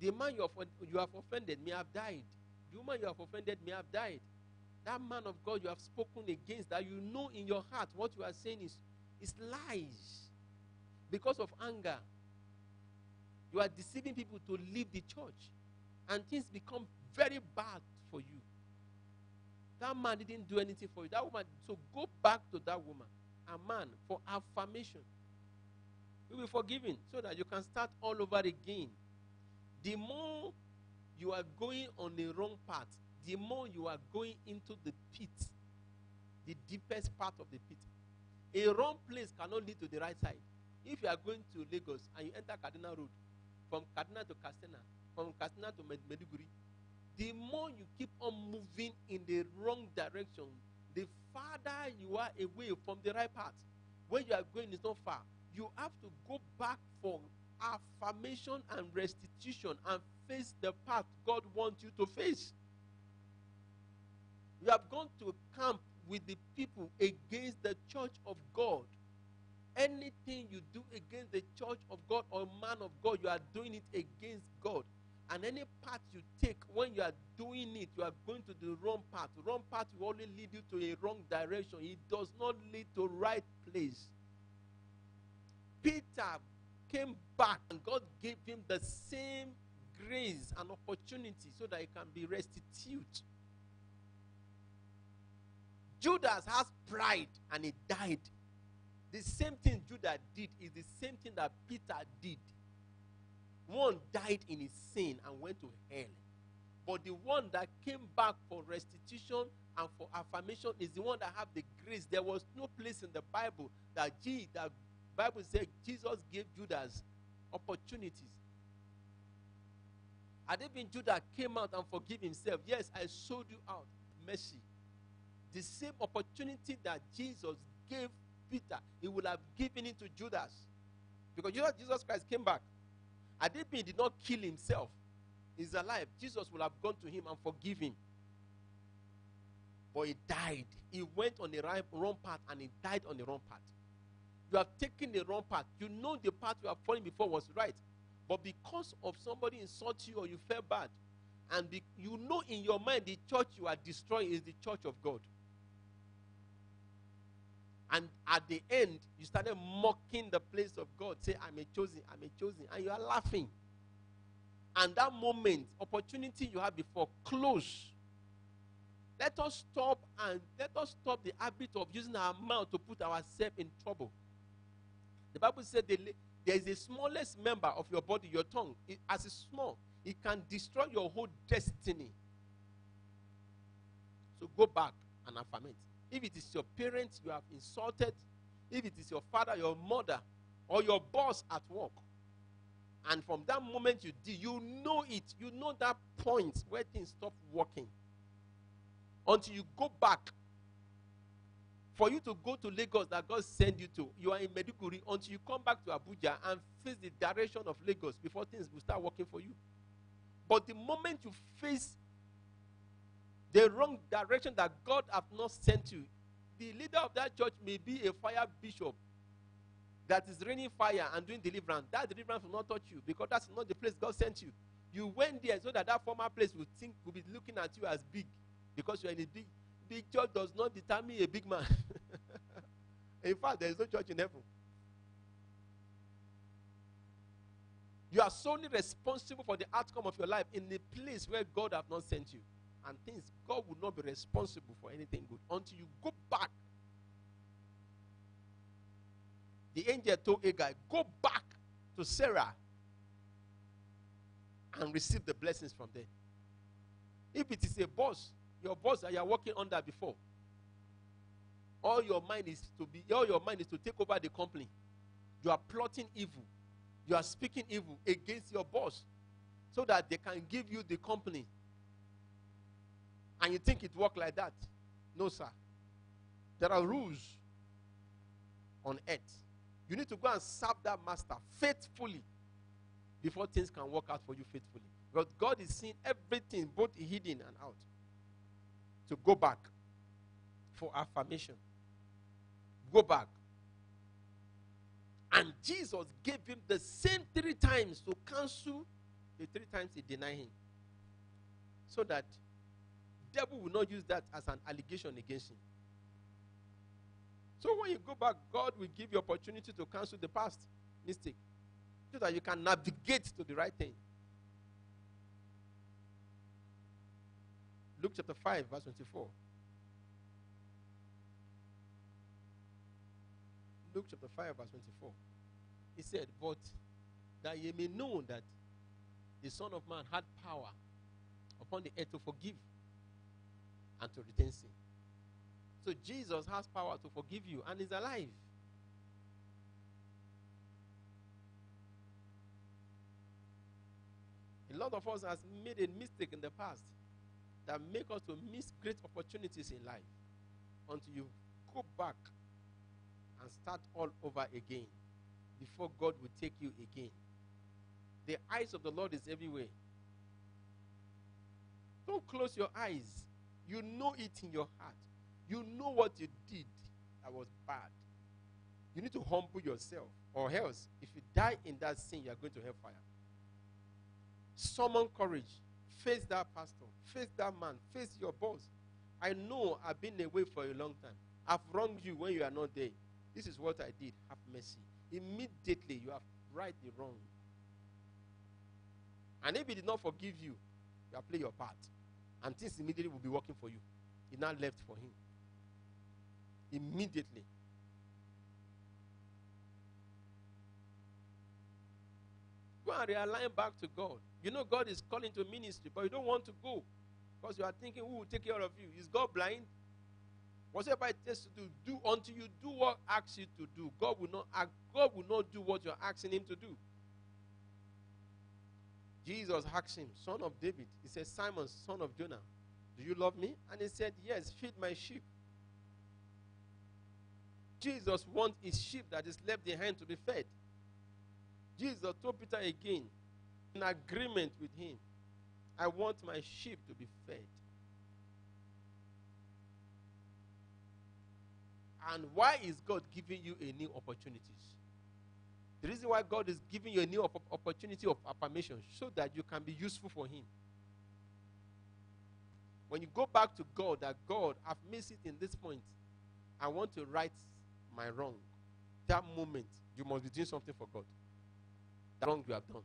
The man you have offended may have died. The woman you have offended may have died. That man of God you have spoken against, that you know in your heart what you are saying is lies. Because of anger, you are deceiving people to leave the church. And things become very bad for you. That man didn't do anything for you. That woman, so go back to that woman, a man, for affirmation. You will be forgiven so that you can start all over again. The more you are going on the wrong path, the more you are going into the pit, the deepest part of the pit. A wrong place cannot lead to the right side. If you are going to Lagos and you enter Kaduna Road, from Kaduna to Katsina, from Katsina to Maiduguri, the more you keep on moving in the wrong direction, the farther you are away from the right path. Where you are going is not far. You have to go back for affirmation and restitution and face the path God wants you to face. You have gone to camp with the people against the church of God. Anything you do against the church of God or man of God, you are doing it against God. And any path you take, when you are doing it, you are going to the wrong path. The wrong path will only lead you to a wrong direction. It does not lead to right place. Peter came back and God gave him the same grace and opportunity so that he can be restituted. Judas has pride and he died. The same thing Judas did is the same thing that Peter did. One died in his sin and went to hell. But the one that came back for restitution and for affirmation is the one that have the grace. There was no place in the Bible that Bible said Jesus gave Judas opportunities. Had it been Judas came out and forgive himself, yes, I sold you out, mercy. The same opportunity that Jesus gave Peter, he would have given it to Judas. Because Jesus Christ came back. Had it been he did not kill himself, he's alive, Jesus would have gone to him and forgive him. But he died. He went on the wrong path and he died on the wrong path. You have taken the wrong path. You know the path you have fallen before was right. But because of somebody insult you or you felt bad, and you know in your mind the church you are destroying is the church of God. And at the end, you started mocking the place of God. Say, I'm a chosen. And you are laughing. And that moment, opportunity you had before, close. Let us stop the habit of using our mouth to put ourselves in trouble. The Bible said there is the smallest member of your body, your tongue. As it's small, it can destroy your whole destiny. So go back and affirm it. If it is your parents you have insulted, if it is your father, your mother, or your boss at work, and from that moment you know it, you know that point where things stop working. Until you go back. For you to go to Lagos that God sent you to, you are in Maiduguri until you come back to Abuja and face the direction of Lagos before things will start working for you. But the moment you face the wrong direction that God have not sent you, the leader of that church may be a fire bishop that is raining fire and doing deliverance. That deliverance will not touch you because that's not the place God sent you. You went there so that former place will be looking at you as big because you are in a big church. Does not determine a big man. In fact, there is no church in heaven. You are solely responsible for the outcome of your life in the place where God have not sent you. And things, God will not be responsible for anything good until you go back. The angel told Agai, go back to Sarah and receive the blessings from there. If it is a boss, your boss that you are working under before, all your mind is to take over the company. You are plotting evil. You are speaking evil against your boss so that they can give you the company. And you think it works like that? No, sir. There are rules on earth. You need to go and serve that master faithfully before things can work out for you faithfully. Because God is seeing everything, both hidden and out. So go back for affirmation. Go back. And Jesus gave him the same 3 times to cancel The 3 times he denied him. So that devil will not use that as an allegation against him. So when you go back, God will give you opportunity to cancel the past mistake so that you can navigate to the right thing. Luke chapter 5, verse 24. Luke chapter 5, verse 24. He said, but that ye may know that the Son of Man had power upon the earth to forgive and to retain sin. So Jesus has power to forgive you and is alive. A lot of us has made a mistake in the past that make us to miss great opportunities in life until you go back and start all over again before God will take you again. The eyes of the Lord is everywhere. Don't close your eyes. You know it in your heart. You know what you did that was bad. You need to humble yourself, or else, if you die in that sin, you are going to hellfire. Summon courage. Face that pastor. Face that man. Face your boss. I know I've been away for a long time. I've wronged you when you are not there. This is what I did. Have mercy. Immediately, you have right the wrong. And if he did not forgive you, you have played your part. And things immediately will be working for you. He now left for him. Immediately. Go and realign back to God. You know God is calling to ministry, but you don't want to go because you are thinking, who will take care of you? Is God blind? Whatever it takes to do until you do what asks you to do. God will not do what you're asking him to do. Jesus asked him, son of David. He said, Simon, son of Jonah, do you love me? And he said, yes, feed my sheep. Jesus wants his sheep that is left behind to be fed. Jesus told Peter again, in agreement with him, I want my sheep to be fed. And why is God giving you a new opportunities? The reason why God is giving you a new opportunity of affirmation so that you can be useful for him. When you go back to God, that God, I've missed it in this point. I want to right my wrong. That moment, you must be doing something for God. The wrong you have done.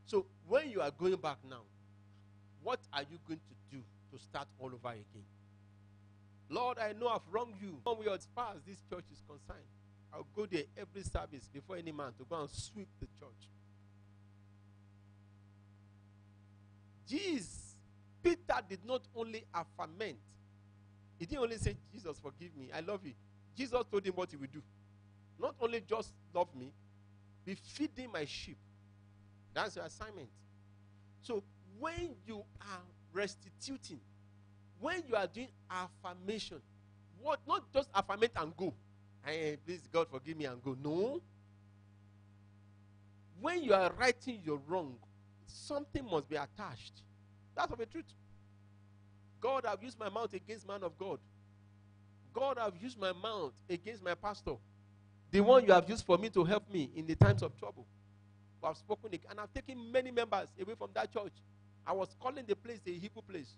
So when you are going back now, what are you going to do to start all over again? Lord, I know I've wronged you. As far as this church is concerned, I'll go there every service before any man to go and sweep the church. Peter did not only affirmate. He didn't only say, Jesus, forgive me, I love you. Jesus told him what he would do. Not only just love me, be feeding my sheep. That's your assignment. So when you are restituting, when you are doing affirmation, what not just affirmate and go. Hey, please God forgive me and go. No. When you are righting your wrong, something must be attached. That's the truth. God, I've used my mouth against man of God. God, I've used my mouth against my pastor. The one you have used for me to help me in the times of trouble. I've spoken and I've taken many members away from that church. I was calling the place a Hebrew place.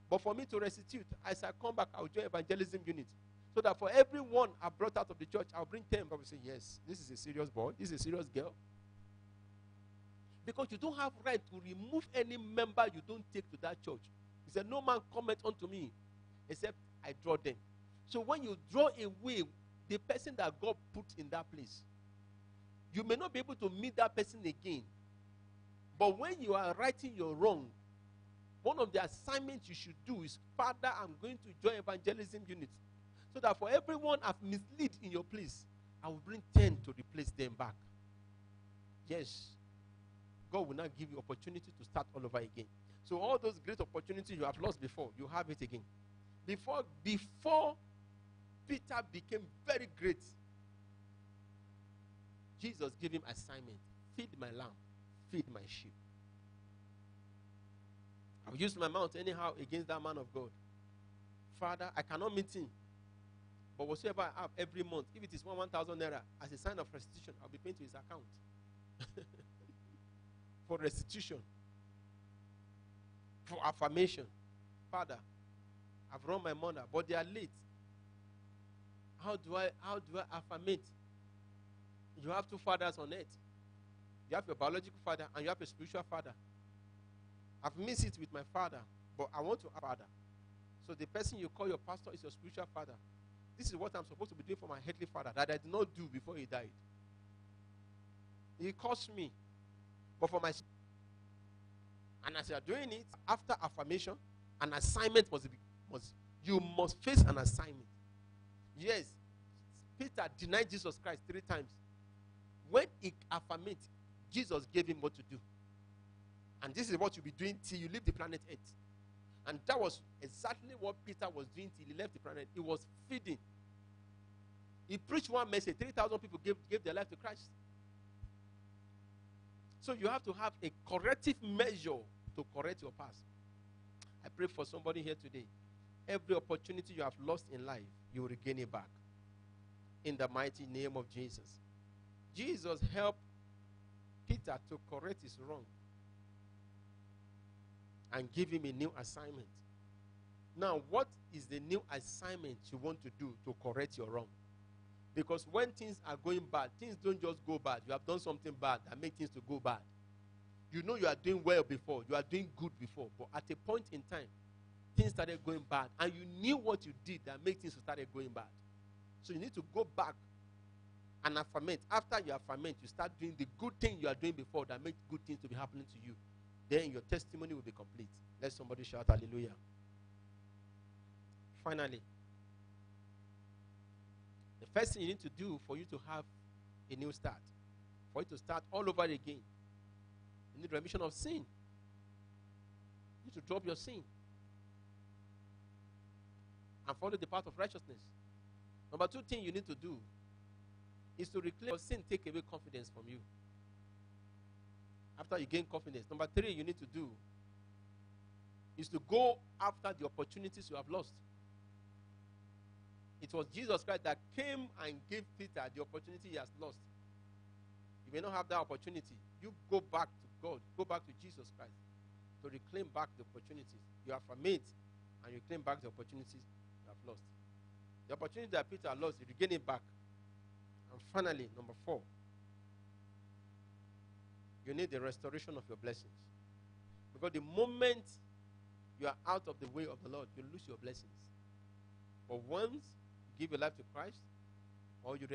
But for me to restitute, as I come back, I'll join evangelism unit. So that for everyone I brought out of the church, I'll bring 10. I will say, yes, this is a serious boy. This is a serious girl. Because you don't have right to remove any member you don't take to that church. He said, no man comment unto me except I draw them. So when you draw away the person that God put in that place, you may not be able to meet that person again. But when you are righting your wrong, one of the assignments you should do is, Father, I'm going to join evangelism unit. So that for everyone I've misled in your place, I will bring 10 to replace them back. Yes. God will not give you opportunity to start all over again. So all those great opportunities you have lost before, you have it again. Before Peter became very great, Jesus gave him assignment. Feed my lamb. Feed my sheep. I've used my mouth anyhow against that man of God. Father, I cannot meet him. But whatsoever I have every month, if it is 1,000 naira, as a sign of restitution, I'll be paying to his account. for restitution, for affirmation. Father, I've run my mother, but they are late. How do I affirmate? You have two fathers on earth. You have your biological father and you have a spiritual father. I've missed it with my father, but I want to have a father. So the person you call your pastor is your spiritual father. This is what I'm supposed to be doing for my earthly father that I did not do before he died. He cost me, but for my... And as you are doing it, after affirmation, an assignment you must face an assignment. Yes, Peter denied Jesus Christ 3 times. When he affirmed, Jesus gave him what to do. And this is what you'll be doing till you leave the planet Earth. And that was exactly what Peter was doing till he left the planet. He was feeding. He preached one message. 3,000 people gave their life to Christ. So you have to have a corrective measure to correct your past. I pray for somebody here today. Every opportunity you have lost in life, you will regain it back. In the mighty name of Jesus. Jesus helped Peter to correct his wrong and give him a new assignment. Now, what is the new assignment you want to do to correct your wrong? Because when things are going bad, things don't just go bad. You have done something bad that makes things to go bad. You know you are doing well before. You are doing good before. But at a point in time, things started going bad. And you knew what you did that made things started going bad. So you need to go back and affirmate. After you affirmate, you start doing the good thing you are doing before that makes good things to be happening to you. Then your testimony will be complete. Let somebody shout hallelujah. Finally, the first thing you need to do for you to have a new start, for you to start all over again, you need remission of sin. You need to drop your sin and follow the path of righteousness. Number 2 thing you need to do is to reclaim your sin, take away confidence from you. After you gain confidence. Number 3 you need to do is to go after the opportunities you have lost. It was Jesus Christ that came and gave Peter the opportunity he has lost. You may not have that opportunity. You go back to God. Go back to Jesus Christ to reclaim back the opportunities. You affirmate and you claim back the opportunities you have lost. The opportunity that Peter lost, you regain it back. And finally, number 4, you need the restoration of your blessings. Because the moment you are out of the way of the Lord, you lose your blessings. But once you give your life to Christ, or you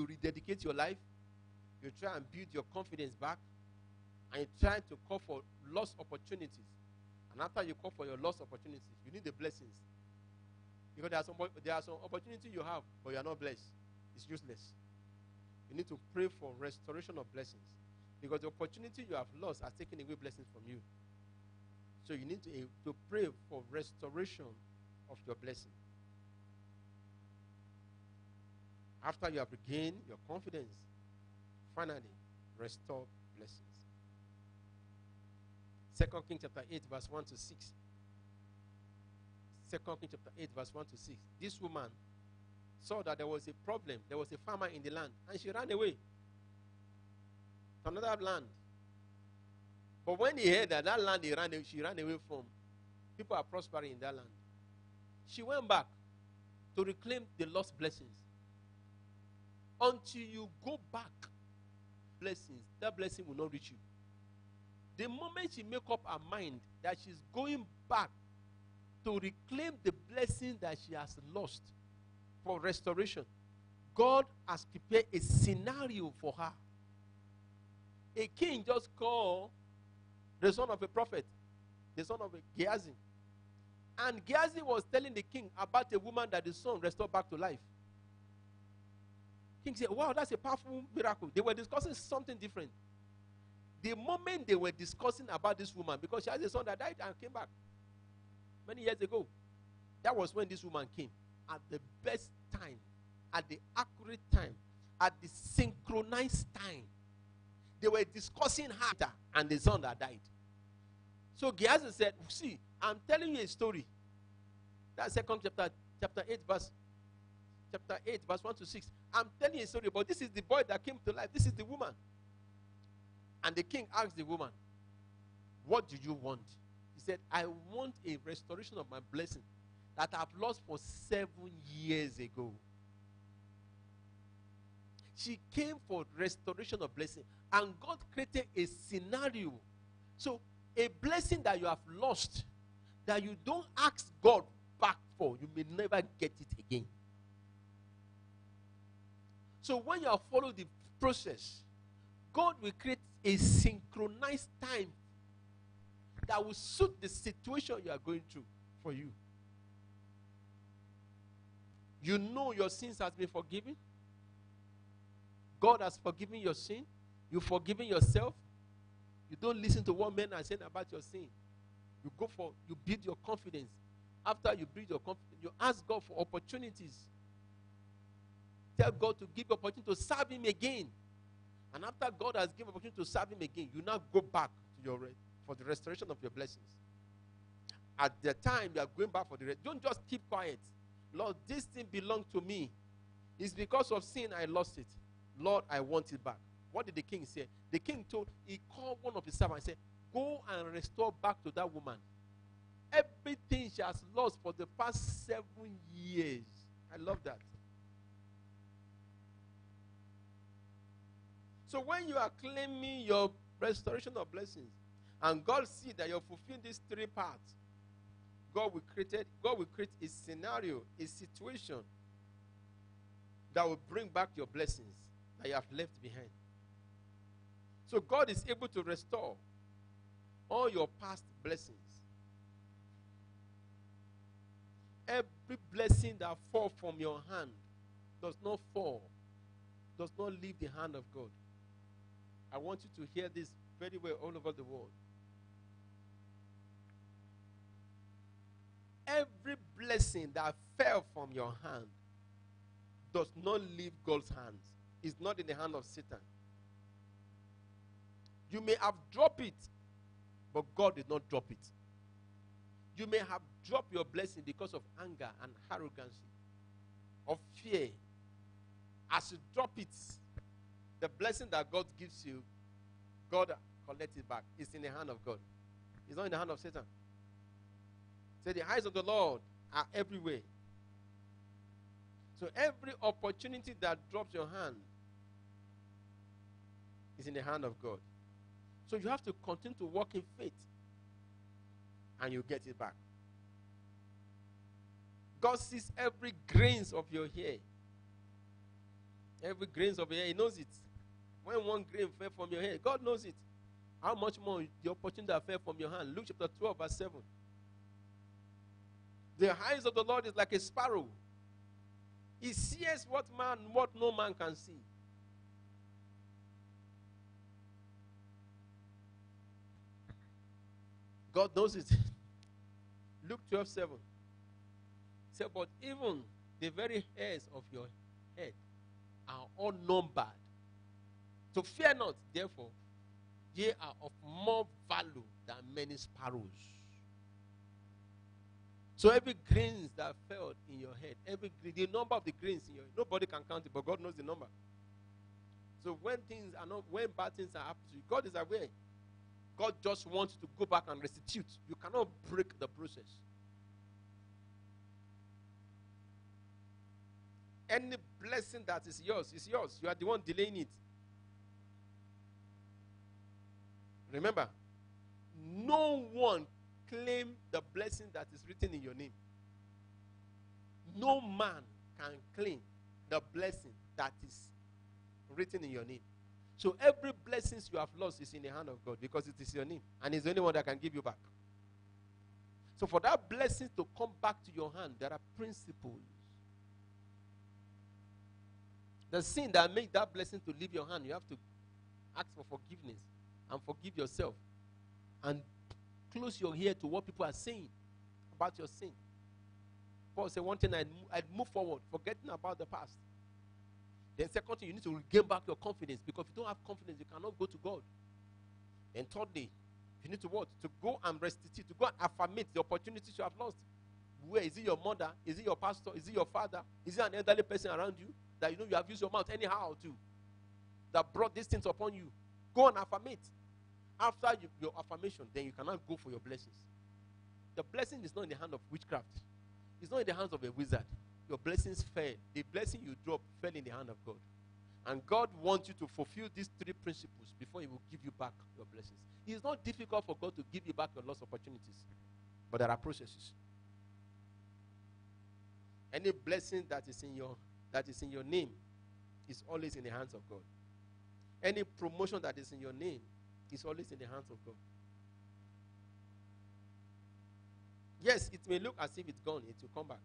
rededicate your life, you try and build your confidence back, and you try to call for lost opportunities. And after you call for your lost opportunities, you need the blessings. Because there are some opportunities you have, but you are not blessed. It's useless. You need to pray for restoration of blessings. Because the opportunity you have lost has taken away blessings from you. So you need to pray for restoration of your blessing. After you have regained your confidence, finally, restore blessings. 2 Kings chapter 8, verse 1 to 6. 2 Kings chapter 8, verse 1 to 6. This woman saw that there was a problem. There was a farmer in the land, and she ran away to another land. But when he heard that land she ran away from, people are prospering in that land, she went back to reclaim the lost blessings. Until you go back, blessings, that blessing will not reach you. The moment she make up her mind that she's going back to reclaim the blessing that she has lost for restoration, God has prepared a scenario for her. A king just called the son of a prophet, the son of a Gehazi. And Gehazi was telling the king about a woman that the son restored back to life. King said, wow, that's a powerful miracle. They were discussing something different. The moment they were discussing about this woman, because she has a son that died and came back many years ago, that was when this woman came. At the best time, at the accurate time, at the synchronized time. They were discussing her and the son that died. So Gehazi said, see, I'm telling you a story. That's 2 chapter 8, verse 1 to 6. I'm telling you a story, but this is the boy that came to life. This is the woman. And the king asked the woman, What do you want? He said, I want a restoration of my blessing that I've lost for 7 years ago. She came for restoration of blessing, and God created a scenario. So, a blessing that you have lost, that you don't ask God back for, you may never get it again. So, when you have followed the process, God will create a synchronized time that will suit the situation you are going through for you. You know your sins has been forgiven. God has forgiven your sin. You've forgiven yourself. You don't listen to what men are saying about your sin. You build your confidence. After you build your confidence, you ask God for opportunities. Tell God to give you opportunity to serve Him again. And after God has given opportunity to serve Him again, you now go back to for the restoration of your blessings. At the time you are going back for don't just keep quiet. Lord, this thing belongs to me. It's because of sin I lost it. Lord, I want it back. What did the king say? The king he called one of his servants and said, go and restore back to that woman everything she has lost for the past 7 years. I love that. So when you are claiming your restoration of blessings, and God sees that you're fulfilling these 3 parts, God will create a scenario, a situation that will bring back your blessings that you have left behind. So God is able to restore all your past blessings. Every blessing that falls from your hand does not leave the hand of God. I want you to hear this very well all over the world. Every blessing that fell from your hand does not leave God's hands. It's not in the hand of Satan. You may have dropped it, but God did not drop it. You may have dropped your blessing because of anger and arrogance, of fear. As you drop it, the blessing that God gives you, God collects it back. It's in the hand of God. It's not in the hand of Satan. Say, the eyes of the Lord are everywhere. So every opportunity that drops your hand is in the hand of God. So you have to continue to walk in faith, and you get it back. God sees every grains of your hair. Every grains of your hair, He knows it. When one grain fell from your hair, God knows it. How much more the opportunity that fell from your hand? Luke chapter 12, verse 7. The eyes of the Lord is like a sparrow. He sees what no man can see. God knows it. Luke 12:7. Say, but even the very hairs of your head are all numbered. So fear not, therefore, ye are of more value than many sparrows. So every grains that fell in your head, the number of the grains in your head, nobody can count it, but God knows the number. So when bad things are happening to you, God is aware. God just wants you to go back and restitute. You cannot break the process. Any blessing that is yours is yours. You are the one delaying it. Remember, no one claim the blessing that is written in your name. No man can claim the blessing that is written in your name. So every blessing you have lost is in the hand of God because it is your name, and He's the only one that can give you back. So for that blessing to come back to your hand, there are principles. The sin that makes that blessing to leave your hand, you have to ask for forgiveness and forgive yourself, and close your ear to what people are saying about your sin. Paul said, one thing, I'd move forward, forgetting about the past. Then second thing, you need to regain back your confidence, because if you don't have confidence, you cannot go to God. And thirdly, you need to what? To go and restitute, to go and affirmate the opportunities you have lost. Where is it? Your mother? Is it your pastor? Is it your father? Is it an elderly person around you that you know you have used your mouth anyhow to, that brought these things upon you? Go and affirmate. After your affirmation, then you cannot go for your blessings. The blessing is not in the hand of witchcraft. It's not in the hands of a wizard. Your blessings fell. The blessing you dropped fell in the hand of God. And God wants you to fulfill these three principles before He will give you back your blessings. It's not difficult for God to give you back your lost opportunities. But there are processes. Any blessing that is in your name is always in the hands of God. Any promotion that is in your name is always in the hands of God. Yes, it may look as if it's gone. It will come back.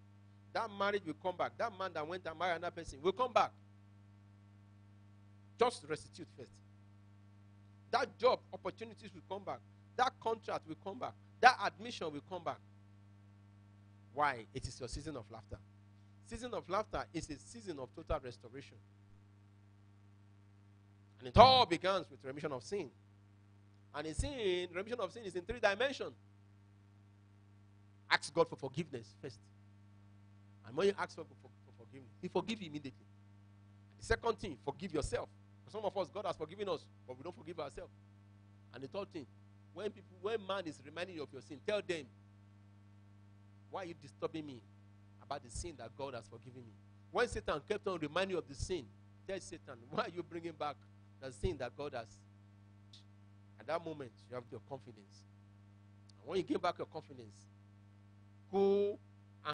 That marriage will come back. That man that went and married another person will come back. Just restitute first. That job opportunities will come back. That contract will come back. That admission will come back. Why? It is your season of laughter. Season of laughter is a season of total restoration. And it all begins with remission of sin. And in sin, remission of sin is in 3 dimensions. Ask God for forgiveness first. And when you ask for forgiveness, He forgives you immediately. The second thing, forgive yourself. For some of us, God has forgiven us, but we don't forgive ourselves. And the third thing, when man is reminding you of your sin, tell them, why are you disturbing me about the sin that God has forgiven me? When Satan kept on reminding you of the sin, tell Satan, why are you bringing back the sin that God has? At that moment, you have your confidence. And when you give back your confidence, go